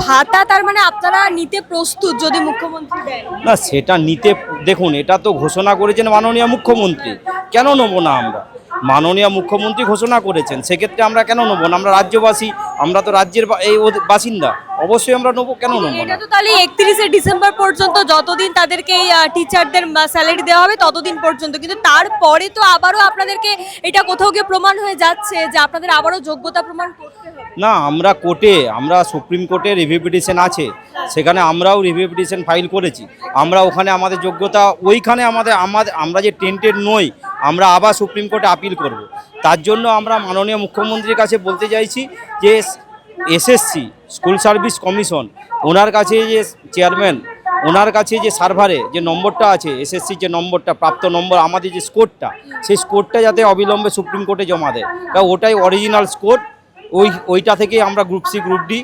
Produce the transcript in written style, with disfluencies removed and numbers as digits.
ভাতা তার মানে আপনারা নিতে প্রস্তুত যদি মুখ্যমন্ত্রী দেন? না, সেটা নিতে, দেখুন এটা তো ঘোষণা করেছেন মাননীয় মুখ্যমন্ত্রী, কেন নেবো না আমরা? মাননীয় মুখ্যমন্ত্রী ঘোষণা করেছেন, সেক্ষেত্রে আমরা কেন নেবো না? আমরা রাজ্যবাসী, আমরা তো রাজ্যের বাসিন্দা, অবশ্যই আমরা নেবো, কেন নেবো এটা না? তো তাহলে 31শে ডিসেম্বর পর্যন্ত যতদিন তাদেরকে এই টিচারদের স্যালারি দেওয়া হবে ততদিন পর্যন্ত, কিন্তু তারপরে তো আবারও আপনাদেরকে এটা কোথাও গিয়ে প্রমাণ হয়ে যাচ্ছে যে আপনাদের আবারও যোগ্যতা প্রমাণ করতে হবে। না, আমরা কোর্টে, আমরা সুপ্রিম কোর্টে রিভিউ পিটিশন আছে, সেখানে আমরাও রিভিউ পিটিশন ফাইল করেছি। আমরা ওখানে আমাদের যোগ্যতা, ওইখানে আমরা যে টেন্টেড নই, আমরা আবার সুপ্রিম কোর্টে আপিল করব। তার জন্য আমরা মাননীয় মুখ্যমন্ত্রীর কাছে বলতে চাইছি যে এসএসসি স্কুল সার্ভিস কমিশন, ওনার কাছে যে চেয়ারম্যান, ওনার কাছে যে সার্ভারে যে নম্বরটা আছে, এসএসসির যে নম্বরটা, প্রাপ্ত নম্বর, আমাদের যে স্কোরটা, সেই স্কোরটা যাতে অবিলম্বে সুপ্রিম কোর্টে জমা দেয়, কারণ ওটাই অরিজিনাল স্কোর। ওইটা থেকে আমরা গ্রুপ সি গ্রুপ ডি